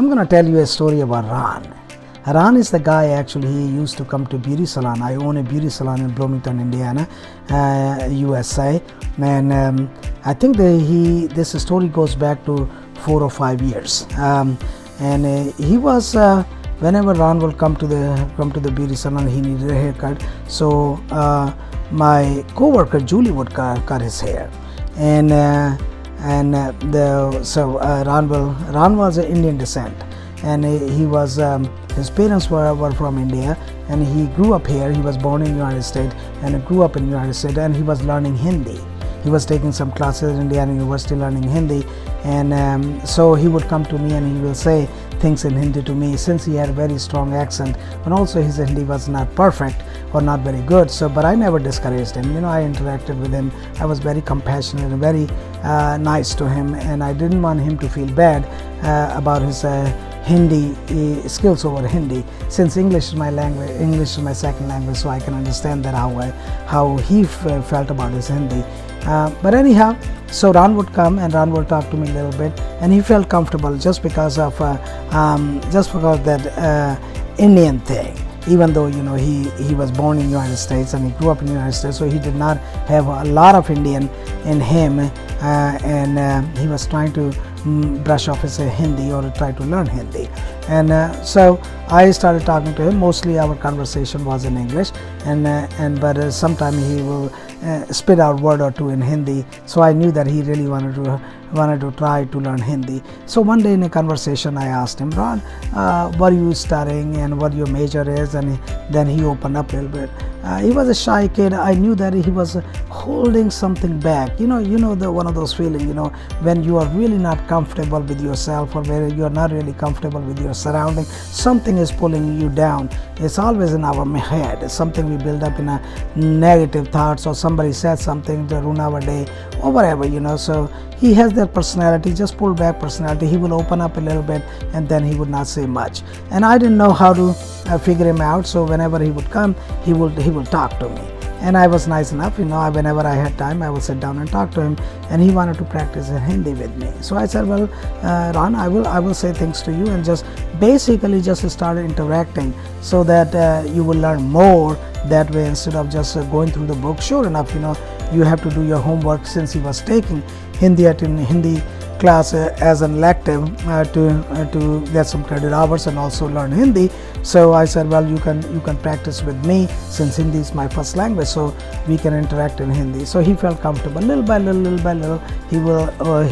I'm going to tell you a story about Ran. Ran is the guy, actually, he used to come to beauty salon. I own a beauty salon in Bloomington, Indiana, USA. And I think this story goes back to 4 or 5 years. He was, whenever Ran will come to the beauty salon, he needed a haircut. So my co-worker Julie would cut his hair. Ran was an Indian descent, and he was his parents were from India, and he grew up here. He was born in the United States and grew up in the United States, and he was learning Hindi. He was taking some classes at Indiana University learning Hindi, and so he would come to me and he will say things in Hindi to me, since he had a very strong accent, and also his Hindi was not perfect or not very good. So, but I never discouraged him. You know, I interacted with him. I was very compassionate and very nice to him, and I didn't want him to feel bad about his Hindi skills over Hindi, since English is my language, English is my second language, so I can understand that how he felt about his Hindi. But anyhow, so Ran would come and Ran would talk to me a little bit, and he felt comfortable just because of that Indian thing. Even though, you know, he was born in the United States and he grew up in the United States, so he did not have a lot of Indian in him, and he was trying to brush off his Hindi or try to learn Hindi. And so I started talking to him. Mostly our conversation was in English, but sometimes he will spit out word or two in Hindi. So I knew that he really wanted to try to learn Hindi. So one day in a conversation, I asked him, Ron, what are you studying and what your major is? And then he opened up a little bit. He was a shy kid. I knew that he was holding something back. You know one of those feelings, you know, when you are really not comfortable with yourself, or where you are not really comfortable with your surroundings, something is pulling you down. It's always in our head. It's something we build up in a negative thoughts, or somebody said something to ruin our day, or whatever, you know. So he has that personality, just pulled back personality. He will open up a little bit and then he would not say much. And I didn't know how to figure him out. So whenever he would come, he would talk to me. And I was nice enough, you know, whenever I had time, I would sit down and talk to him, and he wanted to practice in Hindi with me. So I said, well, Ron, I will say things to you, and just basically just started interacting, so that you will learn more that way, instead of just going through the book. Sure enough, you know, you have to do your homework, since he was taking Hindi class as an elective to get some credit hours and also learn Hindi. So I said, well, you can practice with me, since Hindi is my first language, so we can interact in Hindi. So he felt comfortable. Little by little, he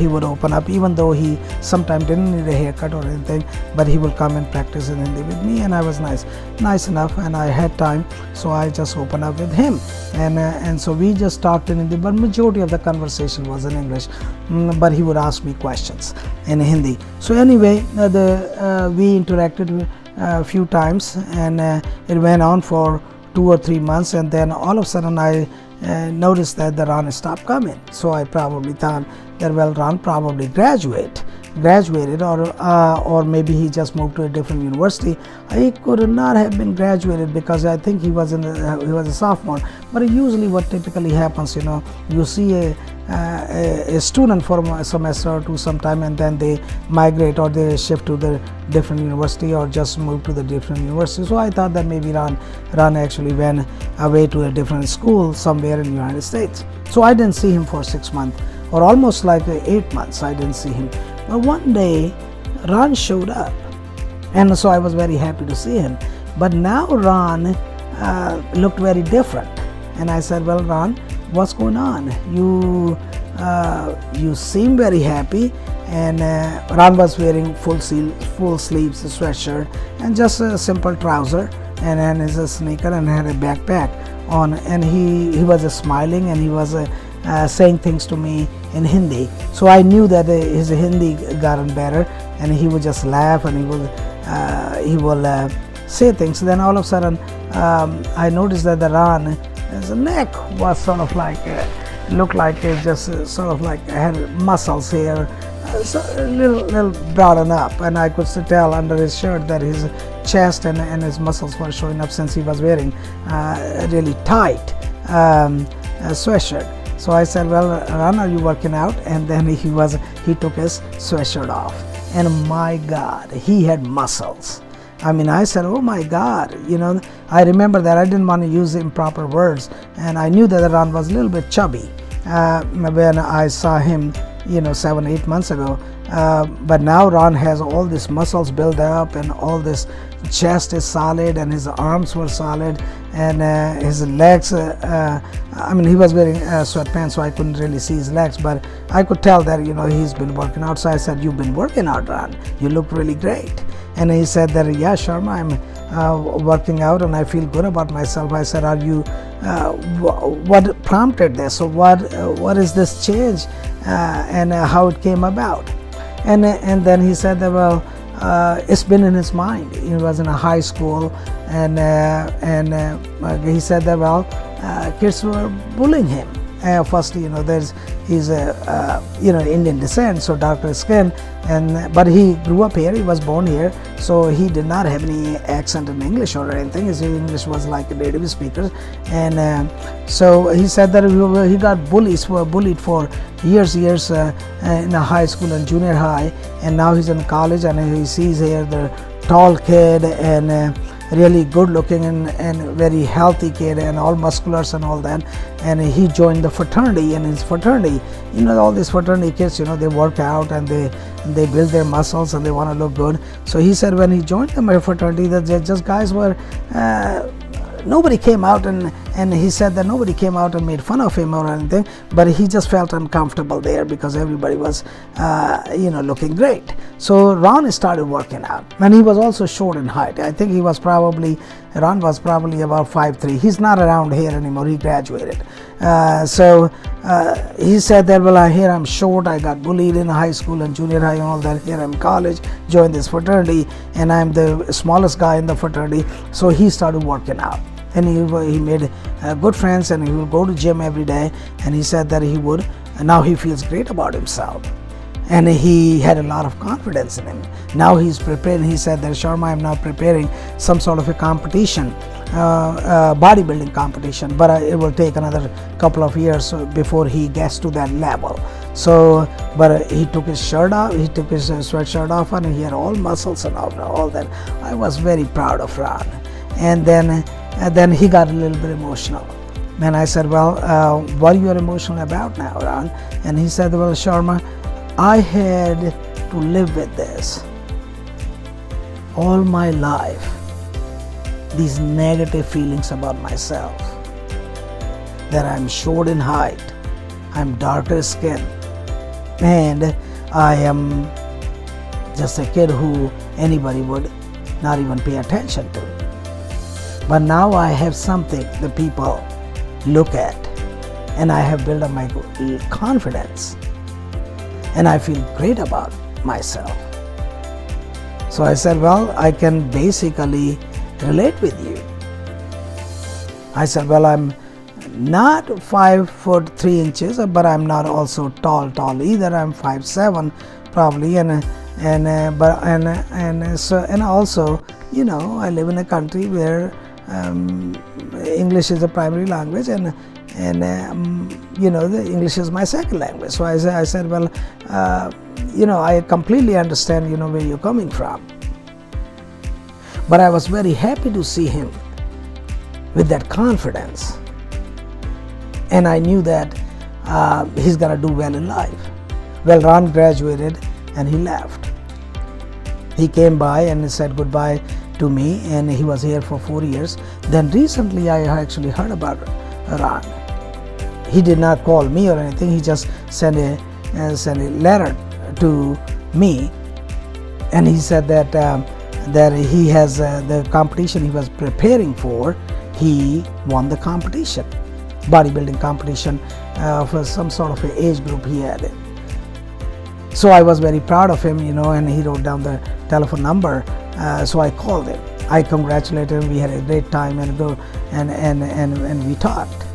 would open up, even though he sometimes didn't need a haircut or anything, but he will come and practice in Hindi with me, and I was nice enough, and I had time, so I just opened up with him, and so we just talked in Hindi, but majority of the conversation was in English, but he would ask me questions in Hindi. So anyway, we interacted a few times, and it went on for 2 or 3 months, and then all of a sudden I noticed that the Ran stopped coming. So I probably thought that, well, Ran probably graduated, or maybe he just moved to a different university. He could not have been graduated, because I think he was a sophomore. But usually what typically happens, you know, you see a student for a semester or two sometime, and then they migrate or they shift to the different university, or just move to the different university. So I thought that maybe Ran actually went away to a different school somewhere in the United States. So I didn't see him for 6 months, or almost like 8 months I didn't see him. But one day Ran showed up, and so I was very happy to see him. But now Ran looked very different, and I said, well, Ran, what's going on? You seem very happy. And Ran was wearing full sleeves sweatshirt and just a simple trouser, and then his sneaker, and had a backpack on, and he was smiling, and he was saying things to me in Hindi. So I knew that his Hindi gotten better, and he would just laugh, and he will say things. Then all of a sudden I noticed that the Ran, his neck was sort of like looked like it just sort of like had muscles here, so a little broadened up, and I could tell under his shirt that his chest and his muscles were showing up, since he was wearing a really tight sweatshirt. So I said, well, Ran, are you working out? And then he took his sweatshirt off, and my God, he had muscles. I mean, I said, oh my God, I remember that I didn't want to use improper words, and I knew that Ron was a little bit chubby when I saw him, 7-8 months ago. But now Ron has all these muscles built up, and all this chest is solid, and his arms were solid, and his legs, he was wearing sweatpants, so I couldn't really see his legs, but I could tell that, he's been working out. So I said, you've been working out, Ron. You look really great. And he said that, yeah, Sharma, I'm working out and I feel good about myself. I said, are you, what prompted this? So what is this change and how it came about? And then he said that, well, it's been in his mind. He was in a high school, and he said that, well, kids were bullying him. Firstly, he's Indian descent, so darker skin, but he grew up here. He was born here, so he did not have any accent in English or anything. His English was like a native speaker, and so he said that he got bullied for years in a high school and junior high, and now he's in college, and he sees here the tall kid and really good looking and very healthy kid and all musculars and all that, and he joined the fraternity. And his fraternity, all these fraternity kids, they work out and they build their muscles and they want to look good. So he said when he joined the fraternity, that just guys were nobody came out, and he said that nobody came out and made fun of him or anything, but he just felt uncomfortable there because everybody was looking great. So Ron started working out, and he was also short in height. I think Ron was probably about 5'3". He's not around here anymore. He graduated. So he said that, well, here I'm short. I got bullied in high school and junior high and all that. Here I'm in college, joined this fraternity, and I'm the smallest guy in the fraternity. So he started working out, and he made good friends, and he would go to gym every day. And he said that he would, and now he feels great about himself. And he had a lot of confidence in him. Now he's preparing. He said that, Sharma, I'm now preparing some sort of a competition, bodybuilding competition, but it will take another couple of years before he gets to that level. So, but he took his shirt off, he took his sweatshirt off, and he had all muscles and all that. I was very proud of Ron. And then he got a little bit emotional. And I said, well, what are you emotional about now, Ron? And he said, well, Sharma, I had to live with this all my life, these negative feelings about myself, that I'm short in height, I'm darker skin, and I am just a kid who anybody would not even pay attention to. But now I have something that people look at, and I have built up my confidence, and I feel great about myself. So I said, well, I can basically relate with you. I said, well, I'm not 5'3", but I'm not also tall either. I'm 5'7", probably, and also, I live in a country where English is the primary language, and the English is my second language. So I said, well, I completely understand, where you're coming from. But I was very happy to see him with that confidence. And I knew that he's going to do well in life. Well, Ron graduated and he left. He came by and said goodbye to me, and he was here for 4 years. Then recently I actually heard about Ron. He did not call me or anything. He just sent a letter to me, and he said that he has the competition he was preparing for. He won the competition, bodybuilding competition, for some sort of an age group he had. So I was very proud of him, and he wrote down the telephone number. So I called him. I congratulated him. We had a great time and we talked.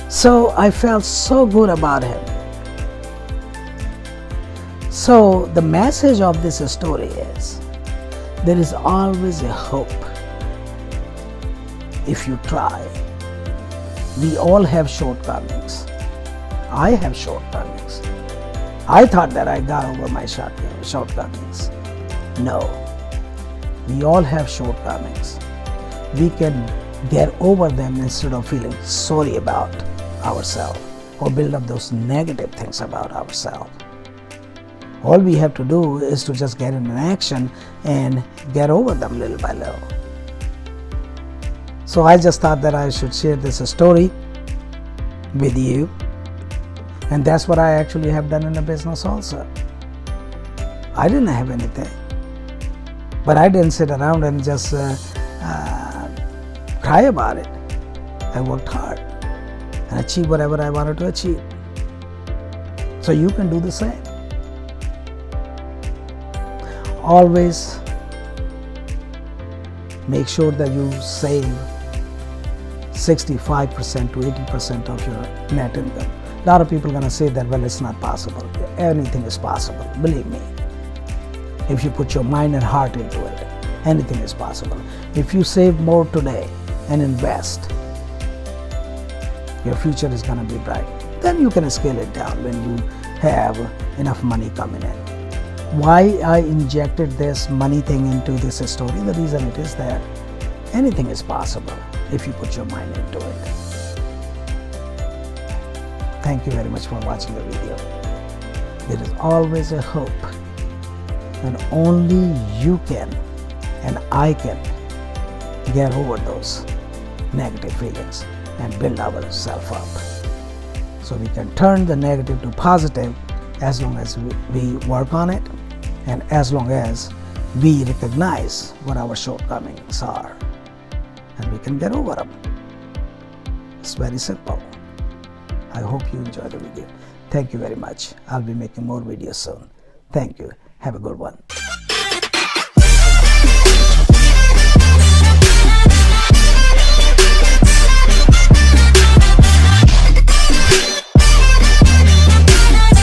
So I felt so good about him. So the message of this story is, there is always a hope if you try. We all have shortcomings. I have shortcomings. I thought that I got over my shortcomings. No. We all have shortcomings. We can get over them instead of feeling sorry about ourselves or build up those negative things about ourselves. All we have to do is to just get in action and get over them little by little. So I just thought that I should share this story with you, and that's what I actually have done in the business also. I didn't have anything, but I didn't sit around and just cry about it. I worked hard and achieved whatever I wanted to achieve. So you can do the same. Always make sure that you save 65% to 80% of your net income. A lot of people are going to say that, well, it's not possible. Anything is possible. Believe me. If you put your mind and heart into it, anything is possible. If you save more today and invest, your future is going to be bright. Then you can scale it down when you have enough money coming in. Why I injected this money thing into this story, the reason it is that anything is possible if you put your mind into it. Thank you very much for watching the video. There is always a hope, and only you can and I can get over those negative feelings and build ourselves up. So we can turn the negative to positive as long as we work on it, and as long as we recognize what our shortcomings are, and we can get over them. It's very simple. I hope you enjoy the video. Thank you very much. I'll be making more videos soon. Thank you. Have a good one.